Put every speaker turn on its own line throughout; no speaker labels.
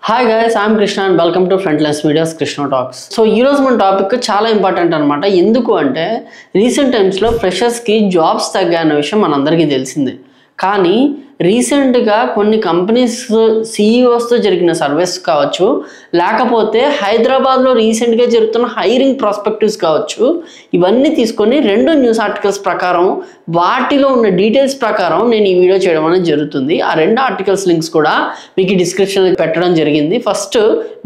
Hi guys, I'm Krishna and welcome to frontless media's Krishna talks. So ఈరోజు మన topic చాలా important అనమాట. ఎందుకు అంటే రీసెంట్ టైమ్స్లో ఫ్రెషర్స్కి జాబ్స్ తగ్గాయన్న విషయం మనందరికీ తెలిసిందే. కానీ రీసెంట్గా కొన్ని కంపెనీస్ సీఈఓస్తో జరిగిన సర్వేస్ కావచ్చు, లేకపోతే హైదరాబాద్లో రీసెంట్గా జరుగుతున్న హైరింగ్ ప్రాస్పెక్టివ్స్ కావచ్చు, ఇవన్నీ తీసుకొని రెండు న్యూస్ ఆర్టికల్స్ ప్రకారం వాటిలో ఉన్న డీటెయిల్స్ ప్రకారం నేను ఈ వీడియో చేయడం అనేది జరుగుతుంది. ఆ రెండు ఆర్టికల్స్ లింక్స్ కూడా మీకు డిస్క్రిప్షన్లో పెట్టడం జరిగింది. ఫస్ట్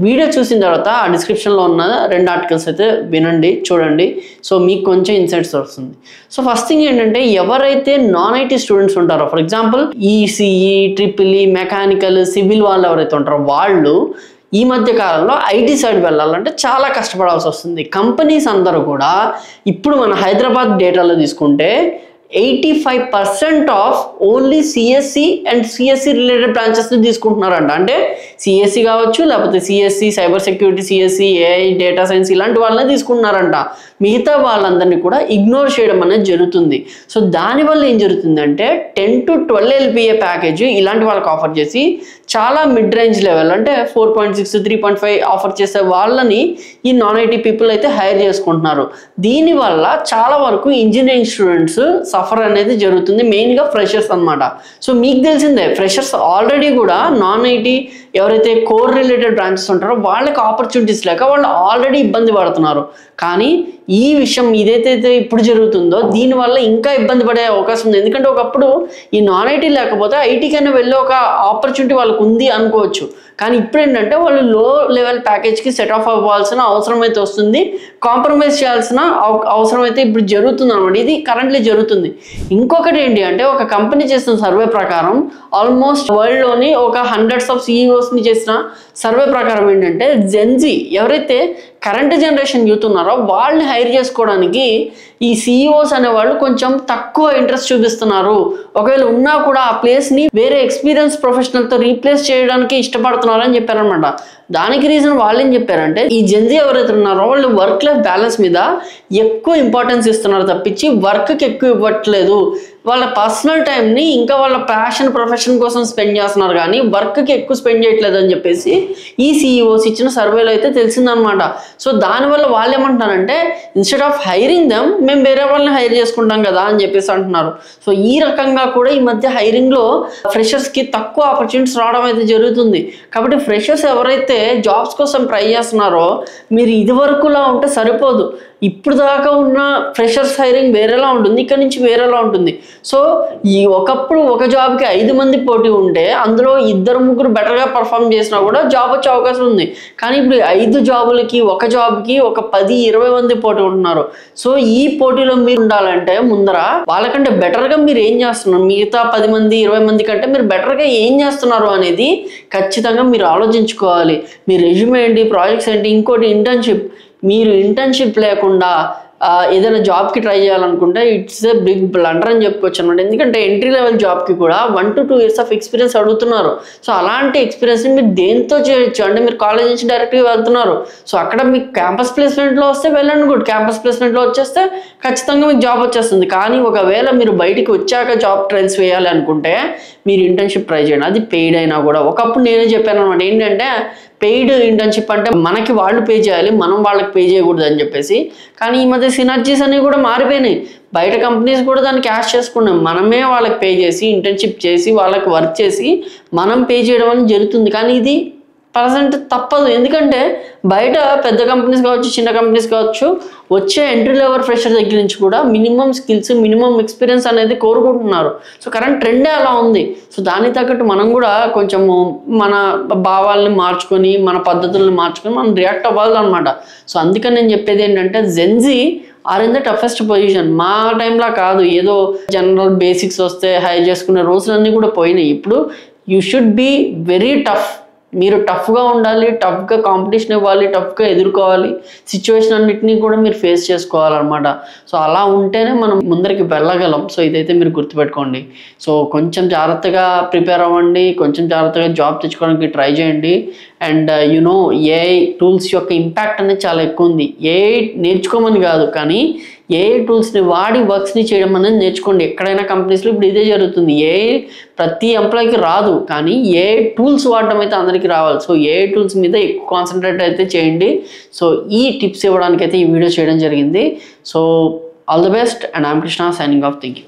వీడియో చూసిన తర్వాత ఆ డిస్క్రిప్షన్లో ఉన్న రెండు ఆర్టికల్స్ అయితే వినండి, చూడండి. సో మీకు కొంచెం ఇన్సైట్స్ వస్తుంది. సో ఫస్ట్ థింగ్ ఏంటంటే, ఎవరైతే నాన్ ఐటీ స్టూడెంట్స్ ఉంటారో, for example ECE, triple mechanical, civil వాళ్ళు ఎవరైతే ఉంటారో వాళ్ళు ఈ మధ్య కాలంలో ఐటీ సైడ్ వెళ్ళాలంటే చాలా కష్టపడాల్సి వస్తుంది. కంపెనీస్ అందరూ కూడా ఇప్పుడు మన హైదరాబాద్ డేటాలో తీసుకుంటే 85% of only CSC and CSC related బ్రాంచెస్ని తీసుకుంటున్నారంట. అంటే సిఎస్సి కావచ్చు, లేకపోతే CSC cyber security, CSC AI, data science ఇలాంటి వాళ్ళనే తీసుకుంటున్నారంట. మిగతా వాళ్ళందరినీ కూడా ఇగ్నోర్ చేయడం అనేది జరుగుతుంది. సో దానివల్ల ఏం జరుగుతుందంటే 10 to 12 LPA ప్యాకేజ్ ఇలాంటి వాళ్ళకి ఆఫర్ చేసి చాలా మిడ్ రేంజ్ లెవెల్ అంటే 4.6, 3.5 ఆఫర్ చేసే వాళ్ళని ఈ నాన్ ఐటీ పీపుల్ అయితే హైర్ చేసుకుంటున్నారు. దీనివల్ల చాలా వరకు ఇంజనీరింగ్ స్టూడెంట్స్ సఫర్ అనేది జరుగుతుంది, మెయిన్గా ఫ్రెషర్స్ అనమాట. సో మీకు తెలిసిందే, ఫ్రెషర్స్ ఆల్రెడీ కూడా నాన్ ఐటీ ఎవరైతే కోర్ రిలేటెడ్ బ్రాంచెస్ ఉంటారో వాళ్ళకి ఆపర్చునిటీస్ లేక వాళ్ళు ఆల్రెడీ ఇబ్బంది పడుతున్నారు. కానీ ఈ విషయం ఇదైతే ఇప్పుడు జరుగుతుందో దీనివల్ల ఇంకా ఇబ్బంది పడే అవకాశం ఉంది. ఎందుకంటే ఒకప్పుడు ఈ నాన్ ఐటీ లేకపోతే ఐటీకైనా వెళ్ళే ఒక ఆపర్చునిటీ వాళ్ళకు ఉంది అనుకోవచ్చు. కానీ ఇప్పుడు ఏంటంటే వాళ్ళు లో లెవెల్ ప్యాకేజ్కి సెట్ ఆఫ్ అవ్వాల్సిన అవసరం అయితే వస్తుంది, కాంప్రమైజ్ చేయాల్సిన అవసరం అయితే ఇప్పుడు జరుగుతుంది అనమాట. ఇది కరెంట్లీ జరుగుతుంది. ఇంకొకటి ఏంటి అంటే, ఒక కంపెనీ చేసిన సర్వే ప్రకారం ఆల్మోస్ట్ వరల్డ్లోని ఒక హండ్రెడ్స్ ఆఫ్ సీఈఓస్ని చేసిన సర్వే ప్రకారం ఏంటంటే, జెన్జీ ఎవరైతే కరెంట్ జనరేషన్ యూత్ ఉన్నారో వాళ్ళని హైర్ చేసుకోవడానికి ఈ సీఈఓస్ అనేవాళ్ళు కొంచెం తక్కువ ఇంట్రెస్ట్ చూపిస్తున్నారు. ఒకవేళ ఉన్నా కూడా ఆ ప్లేస్ని వేరే ఎక్స్పీరియన్స్ ప్రొఫెషనల్తో రీప్లేస్ చేయడానికి ఇష్టపడుతున్నారు అని చెప్పారనమాట. దానికి రీజన్ వాళ్ళు ఏం చెప్పారంటే, ఈ జెన్జీ ఎవరైతే ఉన్నారో వాళ్ళు వర్క్ లైఫ్ బ్యాలెన్స్ మీద ఎక్కువ ఇంపార్టెన్స్ ఇస్తున్నారు తప్పించి వర్క్కి ఎక్కువ ఇవ్వట్లేదు. వాళ్ళ పర్సనల్ టైంని ఇంకా వాళ్ళ ప్యాషన్ ప్రొఫెషన్ కోసం స్పెండ్ చేస్తున్నారు, కానీ వర్క్కి ఎక్కువ స్పెండ్ చేయట్లేదు అని చెప్పేసి ఈ సీఈఓస్ ఇచ్చిన సర్వేలో అయితే తెలిసిందనమాట. సో దానివల్ల వాళ్ళు ఏమంటున్నారంటే, ఇన్స్టెడ్ ఆఫ్ హైరింగ్ దెమ్ మేము వేరే వాళ్ళని హైర్ చేసుకుంటాం కదా అని చెప్పేసి అంటున్నారు. సో ఈ రకంగా కూడా ఈ మధ్య హైరింగ్లో ఫ్రెషర్స్కి తక్కువ ఆపర్చునిటీస్ రావడం అయితే జరుగుతుంది. కాబట్టి ఫ్రెషర్స్ ఎవరైతే జాబ్స్ కోసం ట్రై చేస్తున్నారో మీరు ఇది వరకులా ఉంటే సరిపోదు. ఇప్పుడు దాకా ఉన్న ఫ్రెషర్స్ హైరింగ్ వేరేలా ఉంటుంది, ఇక్కడ నుంచి వేరేలా ఉంటుంది. సో ఈ ఒకప్పుడు ఒక జాబ్కి 5 మంది పోటీ ఉంటే అందులో 2-3 బెటర్గా పర్ఫామ్ చేసినా కూడా జాబ్ వచ్చే అవకాశం ఉంది. కానీ ఇప్పుడు 5 జాబులకి ఒక జాబ్కి ఒక 10-20 మంది పోటీ ఉంటున్నారు. సో ఈ పోటీలో మీరు ఉండాలంటే ముందర వాళ్ళకంటే బెటర్గా మీరు ఏం చేస్తున్నారు, మిగతా 10 మంది 20 మంది కంటే మీరు బెటర్గా ఏం చేస్తున్నారు అనేది ఖచ్చితంగా మీరు ఆలోచించుకోవాలి. మీ రెజ్యూమే ఏంటి, ప్రాజెక్ట్స్ ఏంటి, ఇంకోటి ఇంటర్న్షిప్. మీరు ఇంటర్న్షిప్ లేకుండా ఏదైనా జాబ్కి ట్రై చేయాలనుకుంటే ఇట్స్ ఏ బిగ్ బ్లండర్ అని చెప్పుకోవచ్చు అనమాట. ఎందుకంటే ఎంట్రీ లెవెల్ జాబ్కి కూడా 1 to 2 years ఆఫ్ ఎక్స్పీరియన్స్ అడుగుతున్నారు. సో అలాంటి ఎక్స్పీరియన్స్ని మీరు దేంతో చేయొచ్చు అంటే, మీరు కాలేజ్ నుంచి డైరెక్ట్గా వెళ్తున్నారు. సో అక్కడ మీకు క్యాంపస్ ప్లేస్మెంట్లో వస్తే వెళ్ళండి, గుడ్. క్యాంపస్ ప్లేస్మెంట్లో వచ్చేస్తే ఖచ్చితంగా మీకు జాబ్ వచ్చేస్తుంది. కానీ ఒకవేళ మీరు బయటికి వచ్చాక జాబ్ ట్రయల్స్ వేయాలి అనుకుంటే మీరు ఇంటర్న్షిప్ ట్రై చేయండి, అది పెయిడ్ అయినా కూడా. ఒకప్పుడు నేనే చెప్పాను అనమాట, ఏంటంటే పెయిడ్ ఇంటర్న్షిప్ అంటే మనకి వాళ్ళు పే చేయాలి, మనం వాళ్ళకి పే చేయకూడదు అని చెప్పేసి. కానీ ఈ మధ్య సినర్జీస్ అనేవి కూడా మారిపోయినాయి. బయట కంపెనీస్ కూడా దాన్ని క్యాష్ చేసుకున్నాం, మనమే వాళ్ళకి పే చేసి ఇంటర్న్షిప్ చేసి వాళ్ళకి వర్క్ చేసి మనం పే చేయడం అనేది జరుగుతుంది. కానీ ఇది ప్రజెంట్ తప్పదు. ఎందుకంటే బయట పెద్ద కంపెనీస్ కావచ్చు, చిన్న కంపెనీస్ కావచ్చు, వచ్చే ఎంట్రీ లెవెల్ ఫ్రెషర్ దగ్గర నుంచి కూడా మినిమం స్కిల్స్, మినిమం ఎక్స్పీరియన్స్ అనేది కోరుకుంటున్నారు. సో కరెంట్ ట్రెండే అలా ఉంది. సో దానికి తగ్గట్టు మనం కూడా కొంచెము మన భావాలని మార్చుకొని, మన పద్ధతులను మార్చుకొని మనం రియాక్ట్ అవ్వాలన్నమాట. సో అందుకని నేను చెప్పేది ఏంటంటే, Gen Z are in the toughest position. మా టైంలా కాదు, ఏదో జనరల్ బేసిక్స్ వస్తే హైర్ చేసుకునే రోజులన్నీ కూడా పోయినాయి. ఇప్పుడు you should be very tough. మీరు టఫ్గా ఉండాలి, టఫ్గా కాంపిటీషన్ ఇవ్వాలి, టఫ్గా ఎదుర్కోవాలి, సిచ్యువేషన్ అన్నిటినీ కూడా మీరు ఫేస్ చేసుకోవాలన్నమాట. సో అలా ఉంటేనే మనం ముందరికి వెళ్ళగలం. సో ఇదైతే మీరు గుర్తుపెట్టుకోండి. సో కొంచెం జాగ్రత్తగా ప్రిపేర్ అవ్వండి, కొంచెం జాగ్రత్తగా జాబ్ తెచ్చుకోవడానికి ట్రై చేయండి. అండ్ యునో ఏఐ టూల్స్ యొక్క ఇంపాక్ట్ అనేది చాలా ఎక్కువ ఉంది. ఏఐ నేర్చుకోమని కాదు, కానీ ఏఐ టూల్స్ని వాడి వర్క్స్ని చేయడం అనేది నేర్చుకోండి. ఎక్కడైనా కంపెనీస్లో ఇప్పుడు ఇదే జరుగుతుంది. ఏఐ ప్రతి ఎంప్లాయీకి రాదు, కానీ ఏఐ టూల్స్ వాడడం అయితే అందరికీ రావాలి. సో ఏఐ టూల్స్ మీద ఎక్కువ కాన్సన్ట్రేట్ అయితే చేయండి. సో ఈ టిప్స్ ఇవ్వడానికి అయితే ఈ వీడియో చేయడం జరిగింది. So all the best and I'm Krishna signing off. Thank you.